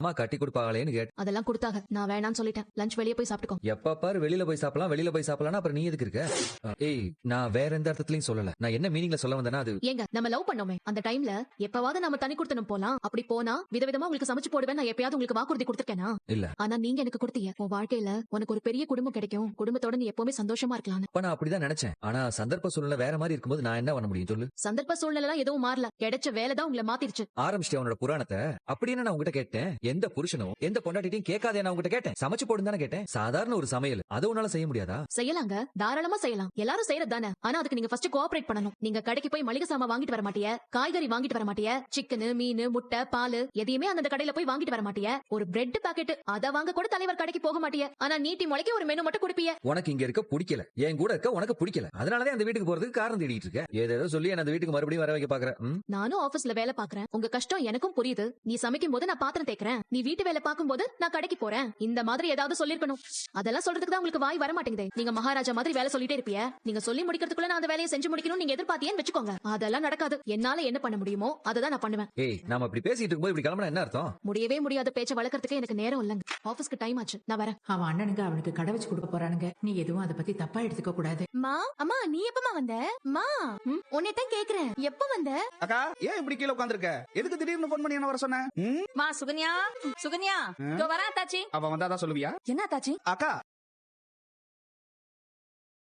அம்மா கட்டி கொடுப்பாங்களேன்னு கேட்டு அதெல்லாம் கொடுத்தாங்க. நான் வேணாம்னு சொல்லிட்டேன். லஞ்ச் வெளியே போய் சாப்பிட்டுக்கோ. எப்ப பாரு வெளியில போய் சாப்பிடலாம் அப்புறம் நீ எதுக்கு இருக்க? ஏய், நான் வேற எந்த அர்த்தத்திலயும் சொல்லல. நான் என்ன மீனிங்ல சொல்ல வந்தேன்னா அது ஏங்க நம்ம லவ் பண்ணோமே அந்த டைம்ல எப்பவாவது நம்ம தனி கொடுத்தனும் போலாம். அப்படி போனா விதவிதமா உங்களுக்கு சமைச்சு போடுவேன். நான் எப்பயாவது உங்களுக்கு வாக்குறுதி கொடுத்திருக்கேனா? இல்ல. ஆனா நீங்க எனக்கு கொடுத்தீங்க. உன் வாழ்க்கையில உனக்கு ஒரு பெரிய குடும்பம் கிடைக்கும், குடும்பத்தோட நீ எப்பவுமே சந்தோஷமா இருக்கலாம். அப்ப நான் அப்படிதான் நினைச்சேன். ஆனா சந்தர்ப்ப சூழ்நிலை வேற மாதிரி இருக்கும்போது நான் என்ன பண்ண முடியும் சொல்லு? சந்தர்ப்ப சூழ்நிலை எதுவும் மாறல. கிடைச்ச வேலை தான் உங்களை மாத்திருச்சு. ஆரம்பிச்சிட்டே உன்னோட புராணத்தை. அப்படின்னு நான் உங்ககிட்ட கேட்டேன். எந்த புருஷனும் எந்த பொண்டாட்டியும் கேட்காதே நான் உங்ககிட்ட கேட்டேன். சமைச்சு போடுன்னு தானே கேட்டேன். சாதாரண ஒரு சமையல் அதை உன்னால செய்ய முடியாதா? செய்யலாங்க, தாராளமா செய்யலாம். எல்லாரும் செய்யறது தானே. ஆனா அதுக்கு நீங்க ஃபர்ஸ்ட் கோஆபரேட் பண்ணணும். நீங்க கடைக்கு போய் மளிகை சாமான் வாங்கிட்டு வர மாட்டிய, காய்கறி வாங்கிட்டு வர மாட்டிய, சிக்கன், மீன், முட்டை, பால் எதையுமே அந்த கடையில போய் வாங்கிட்டு வர மாட்டிய. ஒரு பிரெட் பாக்கெட் அத வாங்க கூட தலைவர் கடைக்கு போக மாட்டிய. ஆனா நீட்டி முளைக்க ஒரு மெனு மட்டும் கொடுப்பிய. உனக்கு இங்க இருக்க பிடிக்கல, என் கூட இருக்க உனக்கு பிடிக்கல. அதனாலதான் அந்த வீட்டுக்கு போறதுக்கு காரணம் தேடிட்டு இருக்க. ஏதோ சொல்லி அந்த வீட்டுக்கு மறுபடியும் வர வைக்க பாக்குறேன். நானும் ஆபீஸ்ல வேலை பாக்குறேன். உங்க கஷ்டம் எனக்கும் புரியுது. நீ சமைக்கும் போது நான் பாத்திரம் தேய்க்கிறேன், நீ வீட்டு வேலை பார்க்கும் போது நான் கடைக்கு போறேன். இந்த மாதிரி ஏதாவது சொல்லிருக்கணும். அதெல்லாம் சொல்றதுக்கு தான் உங்களுக்கு வாய் வர மாட்டேங்குது. நீங்க மகாராஜா மாதிரி வேலை சொல்லிட்டே இருப்பிய. நீங்க சொல்லி முடிக்கிறதுக்குள்ள நான் அந்த வேலையை செஞ்சு முடிக்கணும் நீங்க எதிர்பார்த்தீங்கன்னு வெச்சுக்கோங்க. அதெல்லாம் நடக்காது. என்னால என்ன பண்ண முடியுமோ அததான் நான் பண்ணுவேன். ஏய், நாம இப்படி பேசிட்டு இருக்கும்போது இப்படி கிளம்பினா என்ன அர்த்தம்? முடியவே முடியாத பேச்ச வளர்க்கறதுக்கு எனக்கு நேரம் இல்லங்க. ஆபீஸ்க்கு டைம் ஆச்சு, நான் வரேன். அவன் அண்ணனுங்க அவனுக்கு கடை வச்சு கொடுக்க போறானுங்க. நீ எதுவும் அதை பத்தி தப்பா எடுத்துக்க கூடாது. அம்மா நீ எப்பமா வந்த? உன்னைத்தான் கேக்குறேன், எப்ப வந்த? அக்கா, ஏன் இப்படி கீழே உட்கார்ந்திருக்க? எதுக்கு திடீர்னு போன் பண்ணி என்ன வர சொன்ன? மா சுகன்யா, சுகன்யா இதோ வரேன் தாச்சி. அவ வந்தாதான் சொல்லுவியா? என்ன தாச்சி? அக்கா,